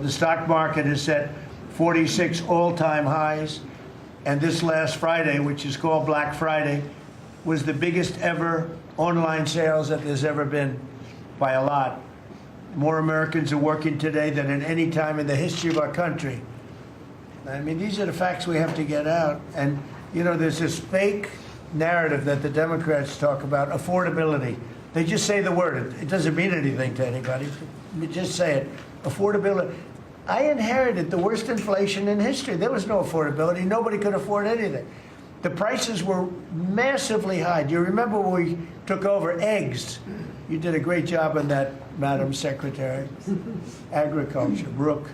The stock market has set 46 all-time highs, and this last Friday, which is called Black Friday, was the biggest ever online sales that there's ever been by a lot. More Americans are working today than at any time in the history of our country. I mean, these are the facts we have to get out. And, you know, there's this fake narrative that the Democrats talk about, affordability. They just say the word. It doesn't mean anything to anybody. You just say it. Affordability. I inherited the worst inflation in history. There was no affordability. Nobody could afford anything. The prices were massively high. Do you remember when we took over eggs? You did a great job on that, Madam Secretary. Agriculture, Brooke.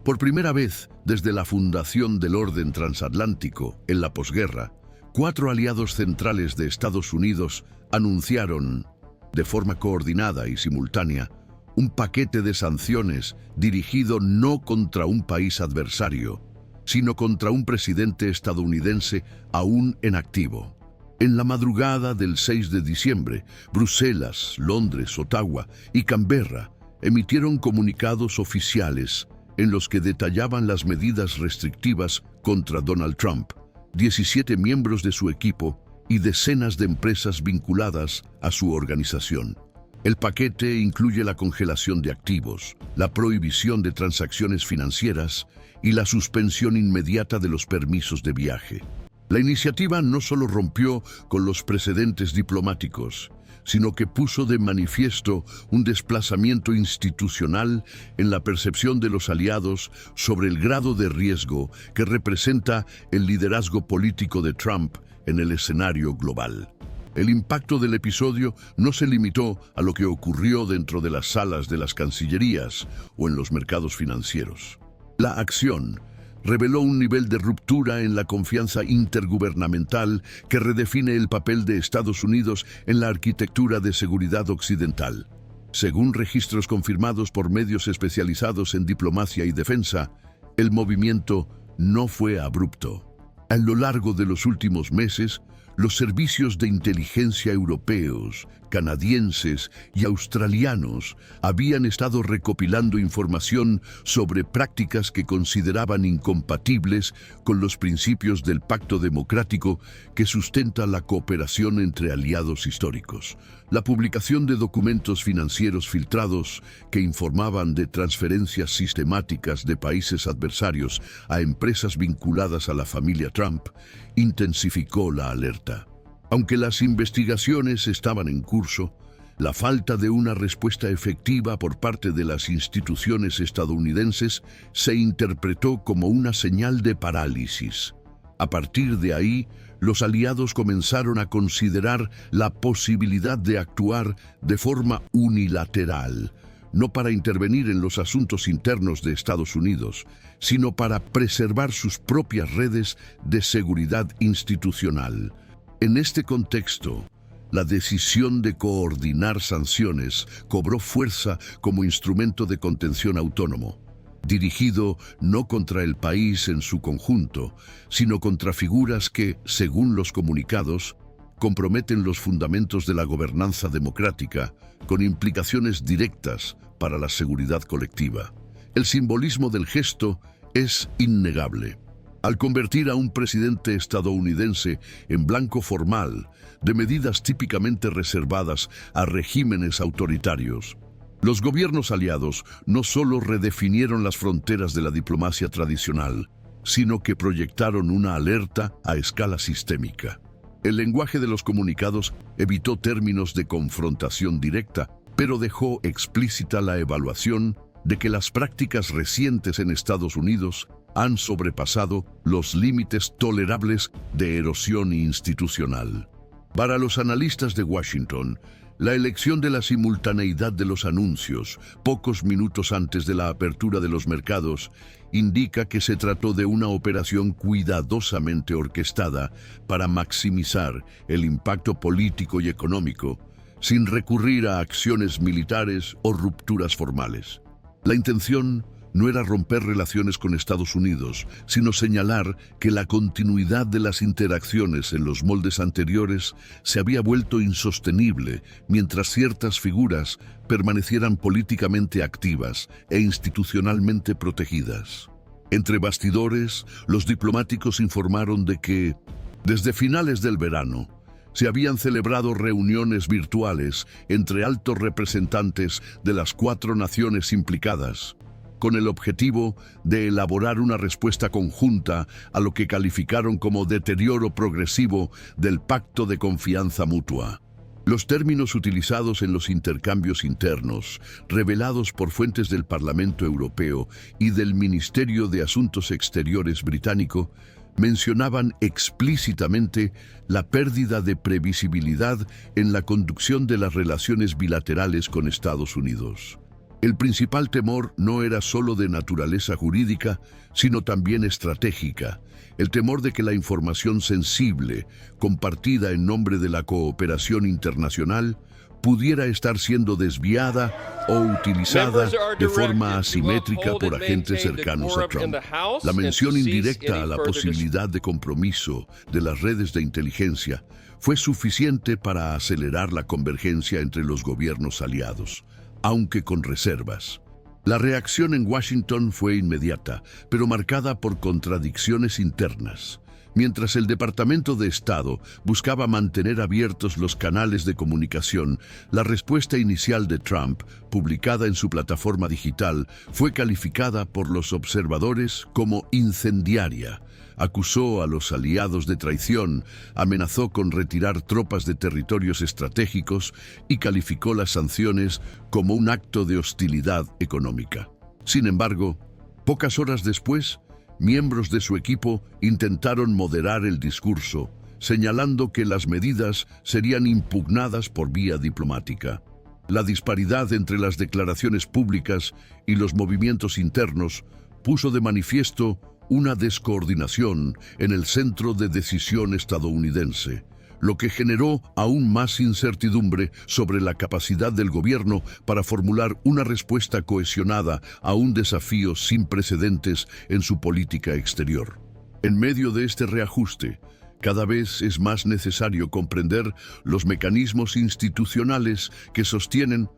Por primera vez desde la fundación del orden transatlántico en la posguerra, 4 aliados centrales de Estados Unidos anunciaron, de forma coordinada y simultánea, un paquete de sanciones dirigido no contra un país adversario, sino contra un presidente estadounidense aún en activo. En la madrugada del 6 de diciembre, Bruselas, Londres, Ottawa y Canberra emitieron comunicados oficiales en los que detallaban las medidas restrictivas contra Donald Trump, 17 miembros de su equipo y decenas de empresas vinculadas a su organización. El paquete incluye la congelación de activos, la prohibición de transacciones financieras y la suspensión inmediata de los permisos de viaje. La iniciativa no solo rompió con los precedentes diplomáticos, sino que puso de manifiesto un desplazamiento institucional en la percepción de los aliados sobre el grado de riesgo que representa el liderazgo político de Trump en el escenario global. El impacto del episodio no se limitó a lo que ocurrió dentro de las salas de las cancillerías o en los mercados financieros. La acción reveló un nivel de ruptura en la confianza intergubernamental que redefine el papel de Estados Unidos en la arquitectura de seguridad occidental. Según registros confirmados por medios especializados en diplomacia y defensa, el movimiento no fue abrupto. A lo largo de los últimos meses, los servicios de inteligencia europeos, canadienses y australianos habían estado recopilando información sobre prácticas que consideraban incompatibles con los principios del Pacto Democrático que sustenta la cooperación entre aliados históricos. La publicación de documentos financieros filtrados que informaban de transferencias sistemáticas de países adversarios a empresas vinculadas a la familia Trump intensificó la alerta. Aunque las investigaciones estaban en curso, la falta de una respuesta efectiva por parte de las instituciones estadounidenses se interpretó como una señal de parálisis. A partir de ahí, los aliados comenzaron a considerar la posibilidad de actuar de forma unilateral, no para intervenir en los asuntos internos de Estados Unidos, sino para preservar sus propias redes de seguridad institucional. En este contexto, la decisión de coordinar sanciones cobró fuerza como instrumento de contención autónomo, dirigido no contra el país en su conjunto, sino contra figuras que, según los comunicados, comprometen los fundamentos de la gobernanza democrática, con implicaciones directas para la seguridad colectiva. El simbolismo del gesto es innegable. Al convertir a un presidente estadounidense en blanco formal de medidas típicamente reservadas a regímenes autoritarios, los gobiernos aliados no solo redefinieron las fronteras de la diplomacia tradicional, sino que proyectaron una alerta a escala sistémica. El lenguaje de los comunicados evitó términos de confrontación directa, pero dejó explícita la evaluación de que las prácticas recientes en Estados Unidos han sobrepasado los límites tolerables de erosión institucional. Para los analistas de Washington, la elección de la simultaneidad de los anuncios, pocos minutos antes de la apertura de los mercados, indica que se trató de una operación cuidadosamente orquestada para maximizar el impacto político y económico, sin recurrir a acciones militares o rupturas formales. La intención no era romper relaciones con Estados Unidos, sino señalar que la continuidad de las interacciones en los moldes anteriores se había vuelto insostenible mientras ciertas figuras permanecieran políticamente activas e institucionalmente protegidas. Entre bastidores, los diplomáticos informaron de que, desde finales del verano, se habían celebrado reuniones virtuales entre altos representantes de las 4 naciones implicadas, con el objetivo de elaborar una respuesta conjunta a lo que calificaron como deterioro progresivo del Pacto de Confianza Mutua. Los términos utilizados en los intercambios internos, revelados por fuentes del Parlamento Europeo y del Ministerio de Asuntos Exteriores británico, mencionaban explícitamente la pérdida de previsibilidad en la conducción de las relaciones bilaterales con Estados Unidos. El principal temor no era solo de naturaleza jurídica, sino también estratégica. El temor de que la información sensible, compartida en nombre de la cooperación internacional, pudiera estar siendo desviada o utilizada de forma asimétrica por agentes cercanos a Trump. La mención indirecta a la posibilidad de compromiso de las redes de inteligencia fue suficiente para acelerar la convergencia entre los gobiernos aliados, aunque con reservas. La reacción en Washington fue inmediata, pero marcada por contradicciones internas. Mientras el Departamento de Estado buscaba mantener abiertos los canales de comunicación, la respuesta inicial de Trump, publicada en su plataforma digital, fue calificada por los observadores como incendiaria. Acusó a los aliados de traición, amenazó con retirar tropas de territorios estratégicos y calificó las sanciones como un acto de hostilidad económica. Sin embargo, pocas horas después, miembros de su equipo intentaron moderar el discurso, señalando que las medidas serían impugnadas por vía diplomática. La disparidad entre las declaraciones públicas y los movimientos internos puso de manifiesto una descoordinación en el centro de decisión estadounidense, lo que generó aún más incertidumbre sobre la capacidad del gobierno para formular una respuesta cohesionada a un desafío sin precedentes en su política exterior. En medio de este reajuste, cada vez es más necesario comprender los mecanismos institucionales que sostienen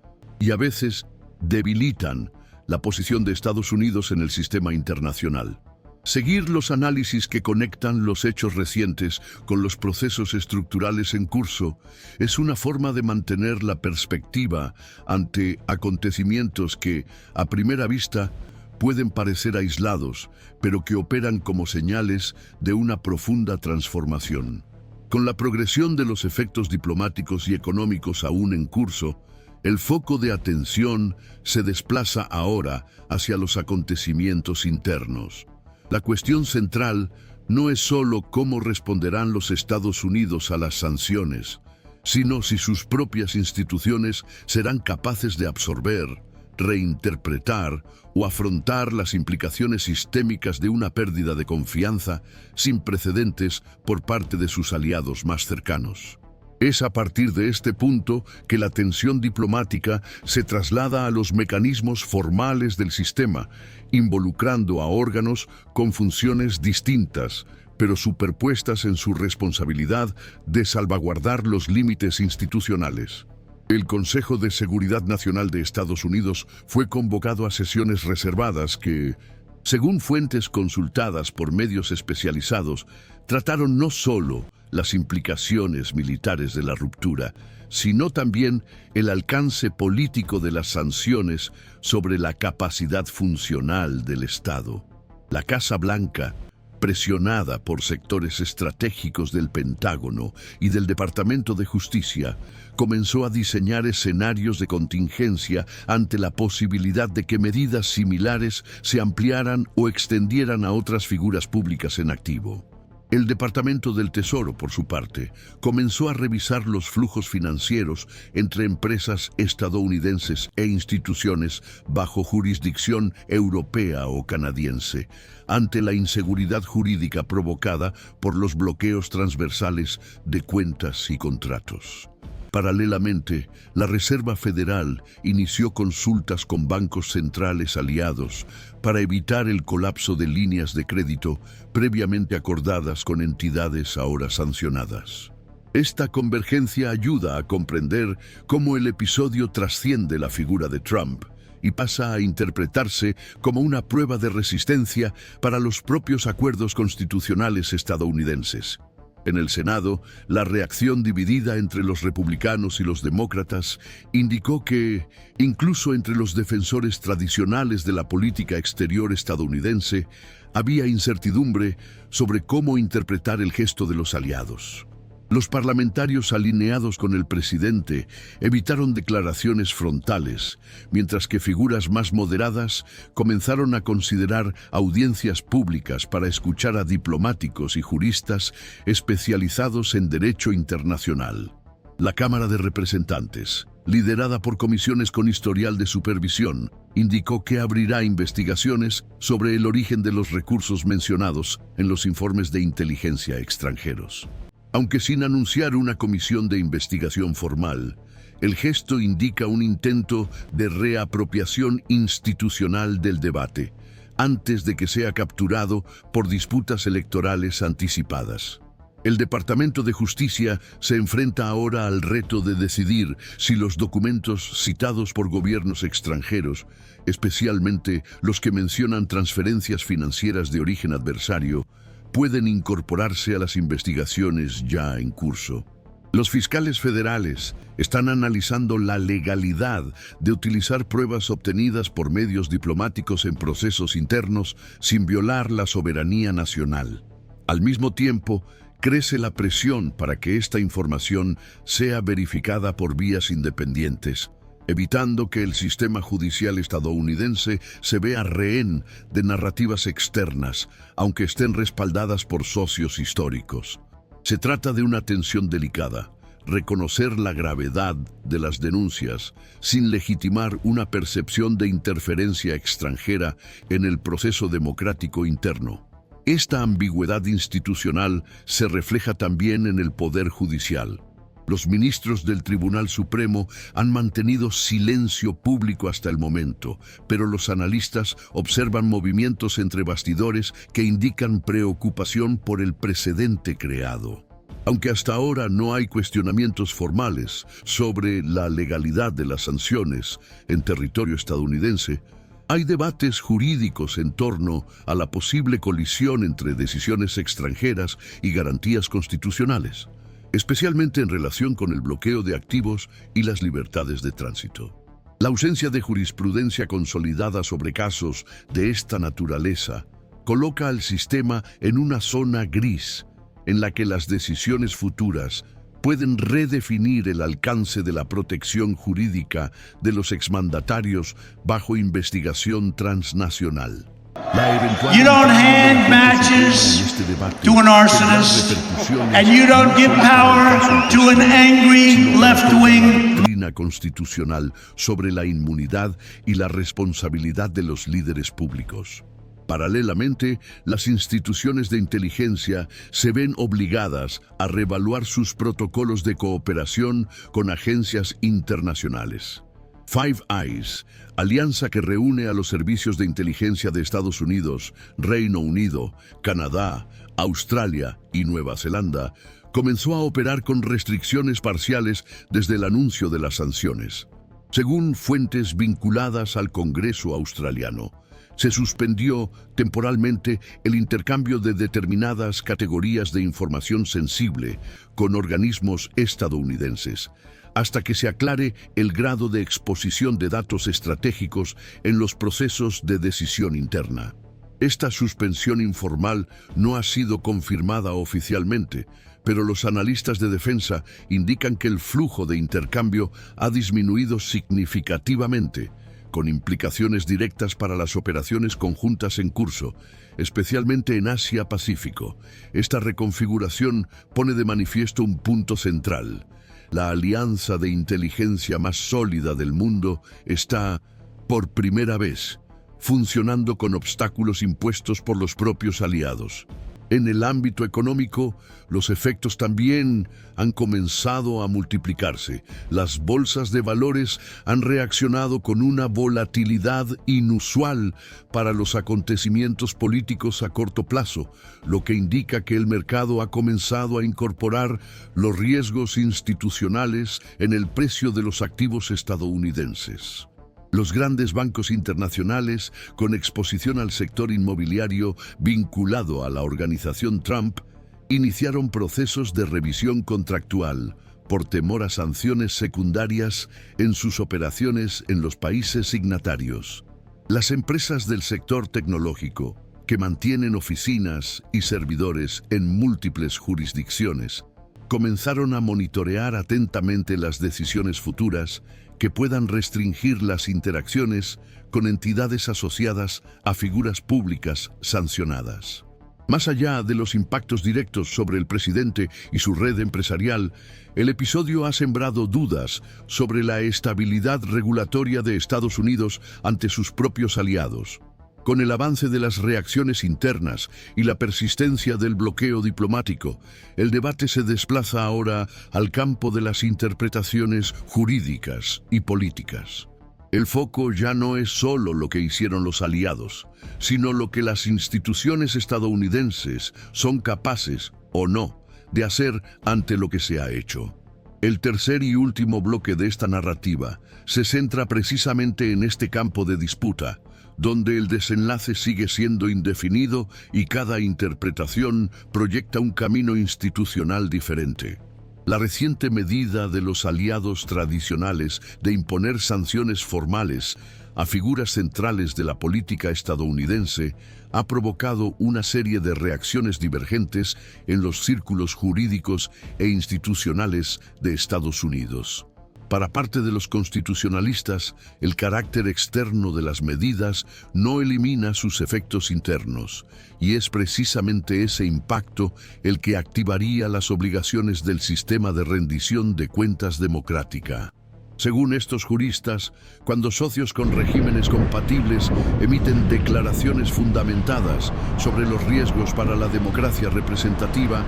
y a veces debilitan la posición de Estados Unidos en el sistema internacional. Seguir los análisis que conectan los hechos recientes con los procesos estructurales en curso es una forma de mantener la perspectiva ante acontecimientos que, a primera vista, pueden parecer aislados, pero que operan como señales de una profunda transformación. Con la progresión de los efectos diplomáticos y económicos aún en curso, el foco de atención se desplaza ahora hacia los acontecimientos internos. La cuestión central no es solo cómo responderán los Estados Unidos a las sanciones, sino si sus propias instituciones serán capaces de absorber, reinterpretar o afrontar las implicaciones sistémicas de una pérdida de confianza sin precedentes por parte de sus aliados más cercanos. Es a partir de este punto que la tensión diplomática se traslada a los mecanismos formales del sistema, involucrando a órganos con funciones distintas, pero superpuestas en su responsabilidad de salvaguardar los límites institucionales. El Consejo de Seguridad Nacional de Estados Unidos fue convocado a sesiones reservadas que, según fuentes consultadas por medios especializados, trataron no solo las implicaciones militares de la ruptura, sino también el alcance político de las sanciones sobre la capacidad funcional del Estado. La Casa Blanca, presionada por sectores estratégicos del Pentágono y del Departamento de Justicia, comenzó a diseñar escenarios de contingencia ante la posibilidad de que medidas similares se ampliaran o extendieran a otras figuras públicas en activo. El Departamento del Tesoro, por su parte, comenzó a revisar los flujos financieros entre empresas estadounidenses e instituciones bajo jurisdicción europea o canadiense, ante la inseguridad jurídica provocada por los bloqueos transversales de cuentas y contratos. Paralelamente, la Reserva Federal inició consultas con bancos centrales aliados para evitar el colapso de líneas de crédito previamente acordadas con entidades ahora sancionadas. Esta convergencia ayuda a comprender cómo el episodio trasciende la figura de Trump y pasa a interpretarse como una prueba de resistencia para los propios acuerdos constitucionales estadounidenses. En el Senado, la reacción dividida entre los republicanos y los demócratas indicó que, incluso entre los defensores tradicionales de la política exterior estadounidense, había incertidumbre sobre cómo interpretar el gesto de los aliados. Los parlamentarios alineados con el presidente evitaron declaraciones frontales, mientras que figuras más moderadas comenzaron a considerar audiencias públicas para escuchar a diplomáticos y juristas especializados en derecho internacional. La Cámara de Representantes, liderada por comisiones con historial de supervisión, indicó que abrirá investigaciones sobre el origen de los recursos mencionados en los informes de inteligencia extranjeros. Aunque sin anunciar una comisión de investigación formal, el gesto indica un intento de reapropiación institucional del debate, antes de que sea capturado por disputas electorales anticipadas. El Departamento de Justicia se enfrenta ahora al reto de decidir si los documentos citados por gobiernos extranjeros, especialmente los que mencionan transferencias financieras de origen adversario, pueden incorporarse a las investigaciones ya en curso. Los fiscales federales están analizando la legalidad de utilizar pruebas obtenidas por medios diplomáticos en procesos internos sin violar la soberanía nacional. Al mismo tiempo, crece la presión para que esta información sea verificada por vías independientes, evitando que el sistema judicial estadounidense se vea rehén de narrativas externas, aunque estén respaldadas por socios históricos. Se trata de una tensión delicada, reconocer la gravedad de las denuncias sin legitimar una percepción de interferencia extranjera en el proceso democrático interno. Esta ambigüedad institucional se refleja también en el Poder Judicial. Los ministros del Tribunal Supremo han mantenido silencio público hasta el momento, pero los analistas observan movimientos entre bastidores que indican preocupación por el precedente creado. Aunque hasta ahora no hay cuestionamientos formales sobre la legalidad de las sanciones en territorio estadounidense, hay debates jurídicos en torno a la posible colisión entre decisiones extranjeras y garantías constitucionales, especialmente en relación con el bloqueo de activos y las libertades de tránsito. La ausencia de jurisprudencia consolidada sobre casos de esta naturaleza coloca al sistema en una zona gris en la que las decisiones futuras pueden redefinir el alcance de la protección jurídica de los exmandatarios bajo investigación transnacional. You don't hand matches to an arsonist, and you don't give power to an angry left-wing. Doctrina constitucional sobre la inmunidad y la responsabilidad de los líderes públicos. Paralelamente, las instituciones de inteligencia se ven obligadas a reevaluar sus protocolos de cooperación con agencias internacionales. Five Eyes, alianza que reúne a los servicios de inteligencia de Estados Unidos, Reino Unido, Canadá, Australia y Nueva Zelanda, comenzó a operar con restricciones parciales desde el anuncio de las sanciones. Según fuentes vinculadas al Congreso australiano, se suspendió temporalmente el intercambio de determinadas categorías de información sensible con organismos estadounidenses, hasta que se aclare el grado de exposición de datos estratégicos en los procesos de decisión interna. Esta suspensión informal no ha sido confirmada oficialmente, pero los analistas de defensa indican que el flujo de intercambio ha disminuido significativamente, con implicaciones directas para las operaciones conjuntas en curso, especialmente en Asia-Pacífico. Esta reconfiguración pone de manifiesto un punto central. La alianza de inteligencia más sólida del mundo está, por primera vez, funcionando con obstáculos impuestos por los propios aliados. En el ámbito económico, los efectos también han comenzado a multiplicarse. Las bolsas de valores han reaccionado con una volatilidad inusual para los acontecimientos políticos a corto plazo, lo que indica que el mercado ha comenzado a incorporar los riesgos institucionales en el precio de los activos estadounidenses. Los grandes bancos internacionales, con exposición al sector inmobiliario vinculado a la organización Trump, iniciaron procesos de revisión contractual por temor a sanciones secundarias en sus operaciones en los países signatarios. Las empresas del sector tecnológico, que mantienen oficinas y servidores en múltiples jurisdicciones, comenzaron a monitorear atentamente las decisiones futuras que puedan restringir las interacciones con entidades asociadas a figuras públicas sancionadas. Más allá de los impactos directos sobre el presidente y su red empresarial, el episodio ha sembrado dudas sobre la estabilidad regulatoria de Estados Unidos ante sus propios aliados. Con el avance de las reacciones internas y la persistencia del bloqueo diplomático, el debate se desplaza ahora al campo de las interpretaciones jurídicas y políticas. El foco ya no es solo lo que hicieron los aliados, sino lo que las instituciones estadounidenses son capaces, o no, de hacer ante lo que se ha hecho. El tercer y último bloque de esta narrativa se centra precisamente en este campo de disputa, donde el desenlace sigue siendo indefinido y cada interpretación proyecta un camino institucional diferente. La reciente medida de los aliados tradicionales de imponer sanciones formales a figuras centrales de la política estadounidense ha provocado una serie de reacciones divergentes en los círculos jurídicos e institucionales de Estados Unidos. Para parte de los constitucionalistas, el carácter externo de las medidas no elimina sus efectos internos, y es precisamente ese impacto el que activaría las obligaciones del sistema de rendición de cuentas democrática. Según estos juristas, cuando socios con regímenes compatibles emiten declaraciones fundamentadas sobre los riesgos para la democracia representativa,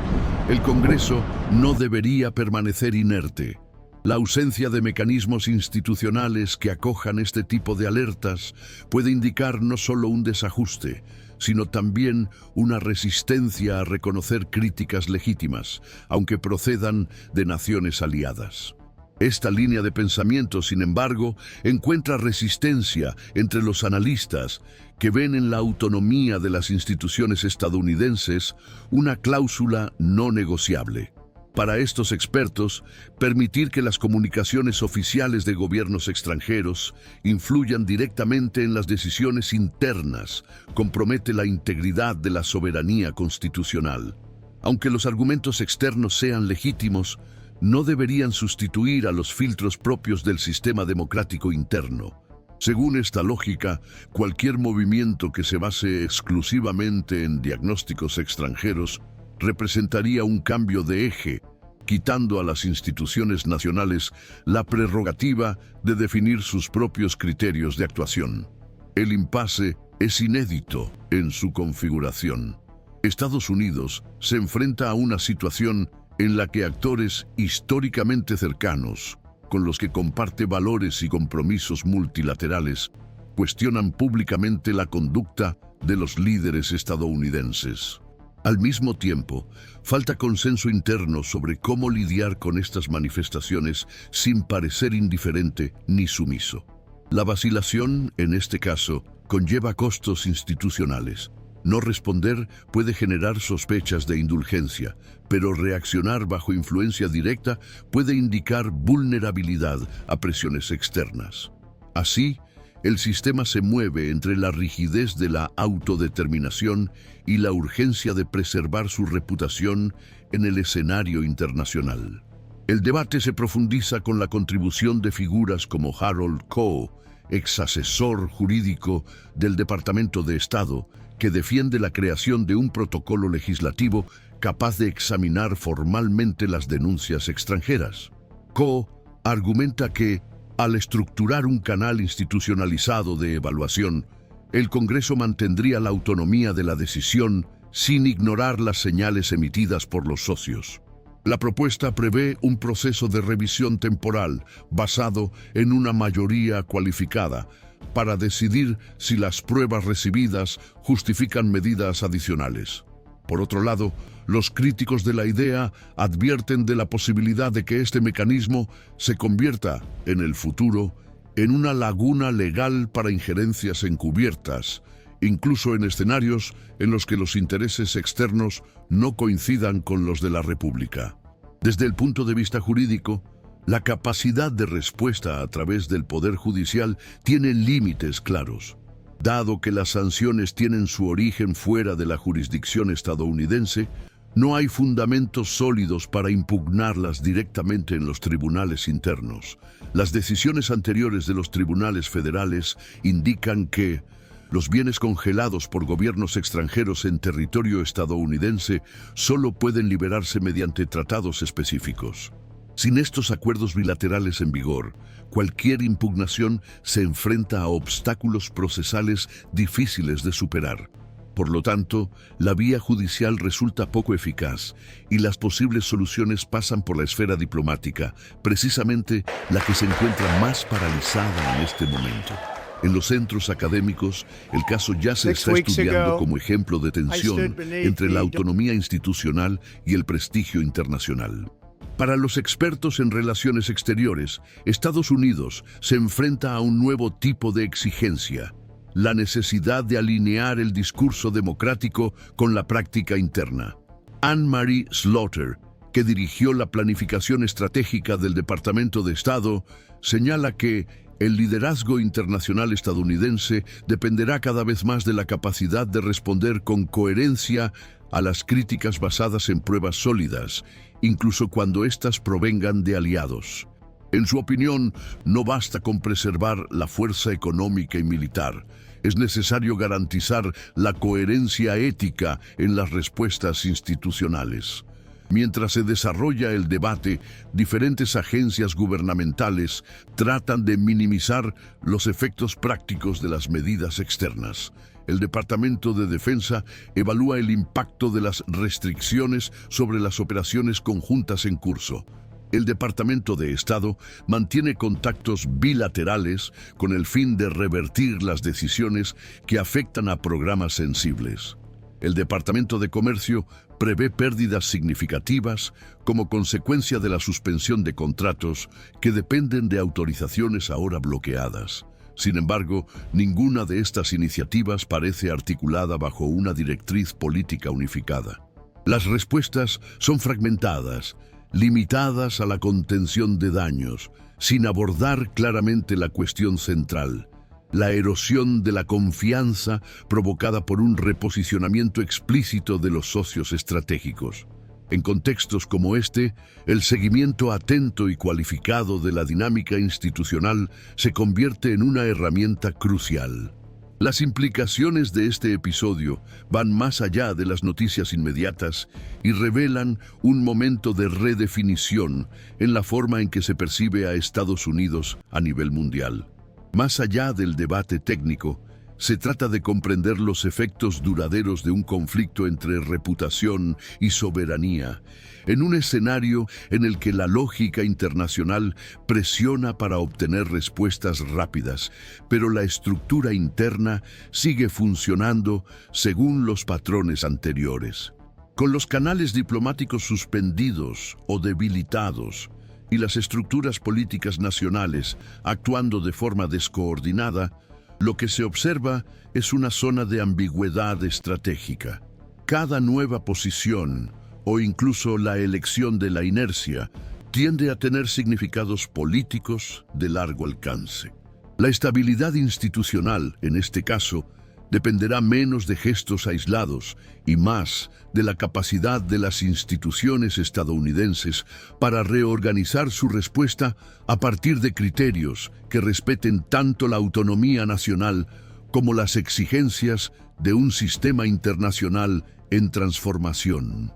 el Congreso no debería permanecer inerte. La ausencia de mecanismos institucionales que acojan este tipo de alertas puede indicar no solo un desajuste, sino también una resistencia a reconocer críticas legítimas, aunque procedan de naciones aliadas. Esta línea de pensamiento, sin embargo, encuentra resistencia entre los analistas que ven en la autonomía de las instituciones estadounidenses una cláusula no negociable. Para estos expertos, permitir que las comunicaciones oficiales de gobiernos extranjeros influyan directamente en las decisiones internas compromete la integridad de la soberanía constitucional. Aunque los argumentos externos sean legítimos, no deberían sustituir a los filtros propios del sistema democrático interno. Según esta lógica, cualquier movimiento que se base exclusivamente en diagnósticos extranjeros representaría un cambio de eje, quitando a las instituciones nacionales la prerrogativa de definir sus propios criterios de actuación. El impasse es inédito en su configuración. Estados Unidos se enfrenta a una situación en la que actores históricamente cercanos, con los que comparte valores y compromisos multilaterales, cuestionan públicamente la conducta de los líderes estadounidenses. Al mismo tiempo, falta consenso interno sobre cómo lidiar con estas manifestaciones sin parecer indiferente ni sumiso. La vacilación, en este caso, conlleva costos institucionales. No responder puede generar sospechas de indulgencia, pero reaccionar bajo influencia directa puede indicar vulnerabilidad a presiones externas. Así, el sistema se mueve entre la rigidez de la autodeterminación y la urgencia de preservar su reputación en el escenario internacional. El debate se profundiza con la contribución de figuras como Harold Koh, ex asesor jurídico del Departamento de Estado, que defiende la creación de un protocolo legislativo capaz de examinar formalmente las denuncias extranjeras. Koh argumenta que, al estructurar un canal institucionalizado de evaluación, el Congreso mantendría la autonomía de la decisión sin ignorar las señales emitidas por los socios. La propuesta prevé un proceso de revisión temporal basado en una mayoría cualificada para decidir si las pruebas recibidas justifican medidas adicionales. Por otro lado, los críticos de la idea advierten de la posibilidad de que este mecanismo se convierta, en el futuro, en una laguna legal para injerencias encubiertas, incluso en escenarios en los que los intereses externos no coincidan con los de la República. Desde el punto de vista jurídico, la capacidad de respuesta a través del Poder Judicial tiene límites claros. Dado que las sanciones tienen su origen fuera de la jurisdicción estadounidense, no hay fundamentos sólidos para impugnarlas directamente en los tribunales internos. Las decisiones anteriores de los tribunales federales indican que los bienes congelados por gobiernos extranjeros en territorio estadounidense solo pueden liberarse mediante tratados específicos. Sin estos acuerdos bilaterales en vigor, cualquier impugnación se enfrenta a obstáculos procesales difíciles de superar. Por lo tanto, la vía judicial resulta poco eficaz y las posibles soluciones pasan por la esfera diplomática, precisamente la que se encuentra más paralizada en este momento. En los centros académicos, el caso ya se está estudiando como ejemplo de tensión entre la autonomía institucional y el prestigio internacional. Para los expertos en relaciones exteriores, Estados Unidos se enfrenta a un nuevo tipo de exigencia: la necesidad de alinear el discurso democrático con la práctica interna. Anne-Marie Slaughter, que dirigió la planificación estratégica del Departamento de Estado, señala que el liderazgo internacional estadounidense dependerá cada vez más de la capacidad de responder con coherencia a las críticas basadas en pruebas sólidas, incluso cuando éstas provengan de aliados. En su opinión, no basta con preservar la fuerza económica y militar. Es necesario garantizar la coherencia ética en las respuestas institucionales. Mientras se desarrolla el debate, diferentes agencias gubernamentales tratan de minimizar los efectos prácticos de las medidas externas. El Departamento de Defensa evalúa el impacto de las restricciones sobre las operaciones conjuntas en curso. El Departamento de Estado mantiene contactos bilaterales con el fin de revertir las decisiones que afectan a programas sensibles. El Departamento de Comercio prevé pérdidas significativas como consecuencia de la suspensión de contratos que dependen de autorizaciones ahora bloqueadas. Sin embargo, ninguna de estas iniciativas parece articulada bajo una directriz política unificada. Las respuestas son fragmentadas, limitadas a la contención de daños, sin abordar claramente la cuestión central: la erosión de la confianza provocada por un reposicionamiento explícito de los socios estratégicos. En contextos como este, el seguimiento atento y cualificado de la dinámica institucional se convierte en una herramienta crucial. Las implicaciones de este episodio van más allá de las noticias inmediatas y revelan un momento de redefinición en la forma en que se percibe a Estados Unidos a nivel mundial. Más allá del debate técnico, se trata de comprender los efectos duraderos de un conflicto entre reputación y soberanía, en un escenario en el que la lógica internacional presiona para obtener respuestas rápidas, pero la estructura interna sigue funcionando según los patrones anteriores. Con los canales diplomáticos suspendidos o debilitados, y las estructuras políticas nacionales actuando de forma descoordinada, lo que se observa es una zona de ambigüedad estratégica. Cada nueva posición, o incluso la elección de la inercia, tiende a tener significados políticos de largo alcance. La estabilidad institucional, en este caso, dependerá menos de gestos aislados y más de la capacidad de las instituciones estadounidenses para reorganizar su respuesta a partir de criterios que respeten tanto la autonomía nacional como las exigencias de un sistema internacional en transformación.